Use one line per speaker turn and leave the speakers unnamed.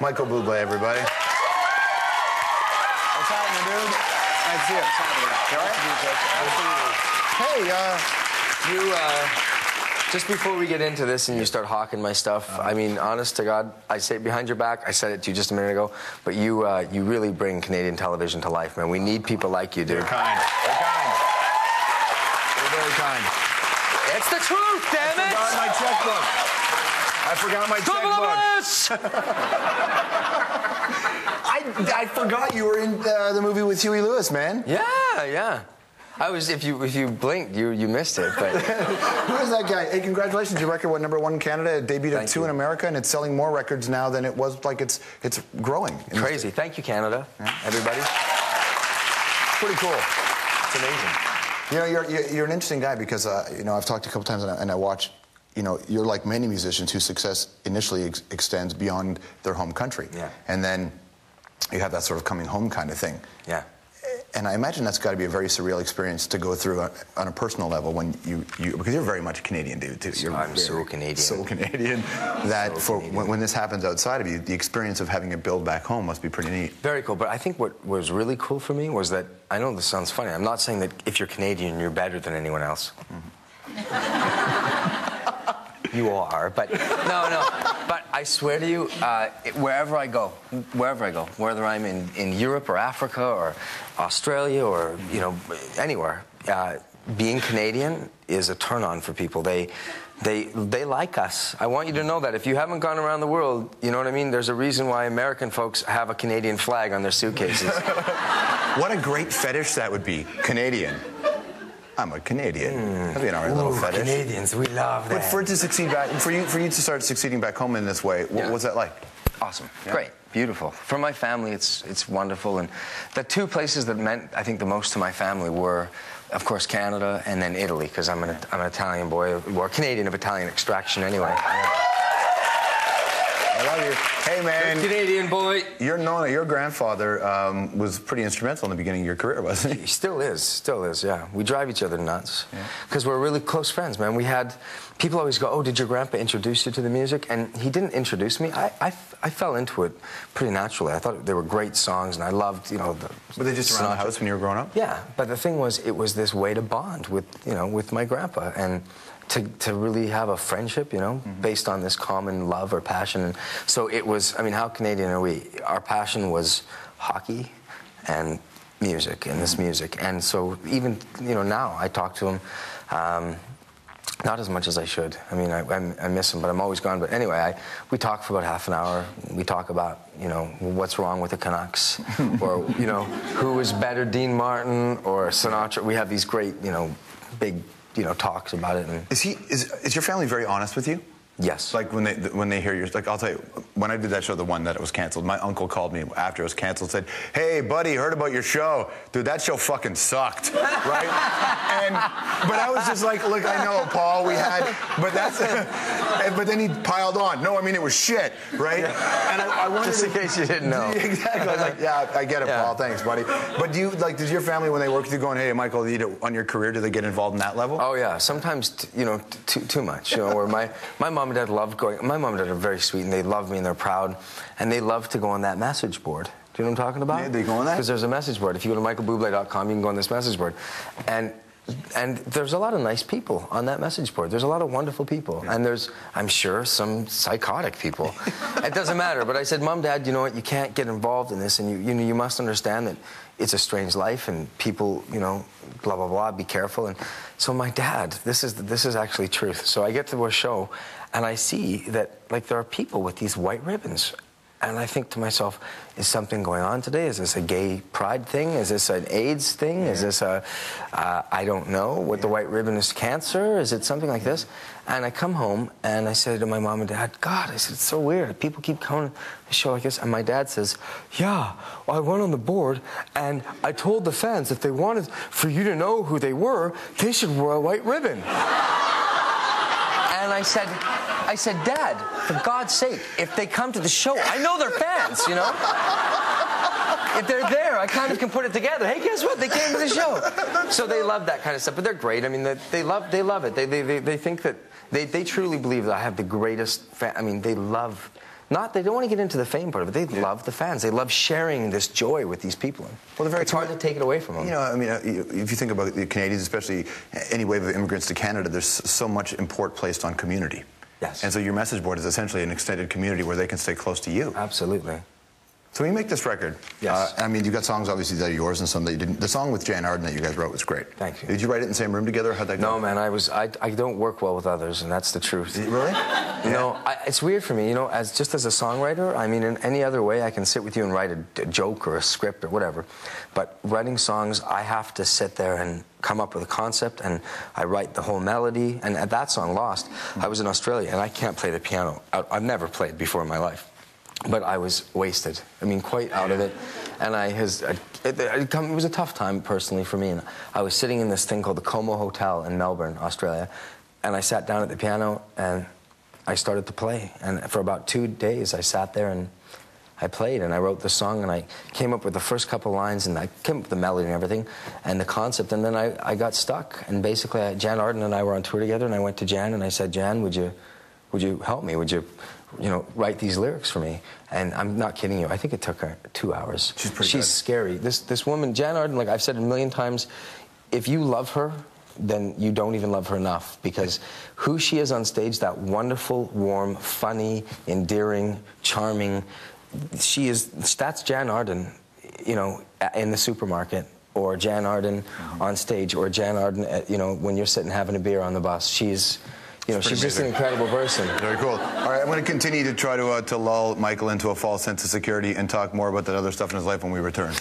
Michael Buble, everybody. What's happening, dude? Nice to see you.
Hey, just before we get into this and you start hawking my stuff, I mean, honest to God, I say it behind your back. I said it to you just a minute ago, but you really bring Canadian television to life, man. We need people like you, dude.
You're kind. You're kind. You're very kind.
It's the truth, damn it!
I forgot my checkbook. I forgot you were in the movie with Huey Lewis, man.
Yeah. I was. If you blinked, you missed it. But
who is that guy? Hey, congratulations! Your record went #1 in Canada. It debuted at 2 in America, and it's selling more records now than it was. Like it's growing.
Crazy. Thank you, Canada. Yeah. Everybody.
Pretty cool.
It's amazing.
You know, you're an interesting guy because you know, I've talked to you a couple times and I watch. You know, you're like many musicians whose success initially extends beyond their home country.
Yeah.
And then you have that sort of coming home kind of thing.
Yeah.
And I imagine that's got to be a very surreal experience to go through on a personal level when you because you're very much a Canadian dude too.
I'm so Canadian.
So Canadian that
so
when this happens outside of you, the experience of having it build back home must be pretty neat.
Very cool. But I think what was really cool for me was that, I know this sounds funny, I'm not saying that if you're Canadian, you're better than anyone else. Mm-hmm. You are, but no. But I swear to you, wherever I go, whether I'm in Europe or Africa or Australia or, you know, anywhere, being Canadian is a turn-on for people. They like us. I want you to know that. If you haven't gone around the world, you know what I mean? There's a reason why American folks have a Canadian flag on their suitcases.
What a great fetish that would be, Canadian. I'm a Canadian. That'd be an alright little fetish.
Canadians, we love that.
But for it to succeed back, for you to start succeeding back home in this way, what was that like?
Awesome, great, beautiful. For my family, it's wonderful. And the two places that meant, I think, the most to my family were, of course, Canada and then Italy, because I'm an Italian boy, or Canadian of Italian extraction anyway.
I love you. Hey, man.
Good Canadian boy.
Your grandfather was pretty instrumental in the beginning of your career, wasn't he?
He still is, yeah. We drive each other nuts because we're really close friends, man. We had, people always go, oh, did your grandpa introduce you to the music? And he didn't introduce me. I fell into it pretty naturally. I thought they were great songs, and I loved, you know,
Were they just around the house when you were growing up?
Yeah, but the thing was, it was this way to bond with, you know, with my grandpa, and to really have a friendship, you know, based on this common love or passion. And so it was, I mean, how Canadian are we? Our passion was hockey and music, and this music. And so even, you know, now I talk to him, not as much as I should. I mean, I miss him, but I'm always gone. But anyway, we talk for about half an hour. We talk about, you know, what's wrong with the Canucks, or, you know, who is better, Dean Martin or Sinatra. We have these great, you know, big, you know, talks about it. And
is your family very honest with you?
Yes.
Like when they hear your, like, I'll tell you, when I did that show, the one that was canceled, my uncle called me after it was canceled, said, "Hey, buddy, heard about your show. Dude, that show fucking sucked." Right? But I was just like, look, I know, Paul, we had, but that's, but then he piled on. No, I mean, it was shit, right? Yeah. And I wanted
just in case you didn't know.
Exactly. I was like, yeah, I get it, Paul. Thanks, buddy. But do you, like, does your family, when they work with you, going, hey, Michael, on your career, do they get involved in that level?
Oh yeah, sometimes, you know, too much. You know, where my mom and dad loved going. My mom and dad are very sweet, and they love me, and they're proud, and they love to go on that message board. Do you know what I'm talking about?
Yeah, they go on that?
Because there's a message board. If you go to michaelbuble.com, you can go on this message board, and there's a lot of nice people on that message board. There's a lot of wonderful people, and there's, I'm sure, some psychotic people. It doesn't matter. But I said, Mom, Dad, you know what? You can't get involved in this, and you must understand that it's a strange life, and people, you know, blah blah blah. Be careful. And so my dad, this is actually truth. So I get to a show, and I see that, like, there are people with these white ribbons. And I think to myself, is something going on today? Is this a gay pride thing? Is this an AIDS thing? Is this a, I don't know, what the white ribbon is, cancer? Is it something like this? And I come home and I say to my mom and dad, God, I said, it's so weird. People keep coming to a show like this. And my dad says, yeah, well, I went on the board and I told the fans if they wanted for you to know who they were, they should wear a white ribbon. And I said, Dad, for God's sake, if they come to the show, I know they're fans, you know? If they're there, I kind of can put it together. Hey, guess what? They came to the show. So they love that kind of stuff, but they're great. I mean, they love it. They think that, they truly believe that I have the greatest fan. I mean, they love They don't want to get into the fame part of it. They love the fans. They love sharing this joy with these people.
Well,
it's hard to take it away from them.
You know, I mean, if you think about the Canadians, especially any wave of immigrants to Canada, there's so much import placed on community.
Yes.
And so your message board is essentially an extended community where they can stay close to you.
Absolutely.
So when you make this record,
yes.
I mean, you've got songs obviously that are yours and some that you didn't. The song with Jan Arden that you guys wrote was great.
Thank you.
Did you write it in the same room together? Or how'd that go?
No, man. I don't work well with others, and that's the truth.
Really?
You know, it's weird for me. You know, just as a songwriter, I mean, in any other way, I can sit with you and write a joke or a script or whatever. But writing songs, I have to sit there and come up with a concept, and I write the whole melody. And at that song, Lost, I was in Australia, and I can't play the piano. I've never played before in my life. But I was wasted. I mean, quite out of it. And it was a tough time personally for me. And I was sitting in this thing called the Como Hotel in Melbourne, Australia. And I sat down at the piano and I started to play. And for about 2 days, I sat there and I played and I wrote the song and I came up with the first couple lines and I came up with the melody and everything and the concept. And then I got stuck. And basically, Jan Arden and I were on tour together and I went to Jan and I said, Jan, would you help me? Would you write these lyrics for me? And I'm not kidding you. I think it took her 2 hours.
She's pretty
good. Scary. This woman, Jan Arden, like I've said a million times, if you love her, then you don't even love her enough, because who she is on stage, that wonderful, warm, funny, endearing, charming, that's Jan Arden, you know, in the supermarket, or Jan Arden on stage, or Jan Arden, when you're sitting having a beer on the bus. She's just an incredible person.
Very cool. All right, I'm going to continue to try to lull Michael into a false sense of security and talk more about that other stuff in his life when we return.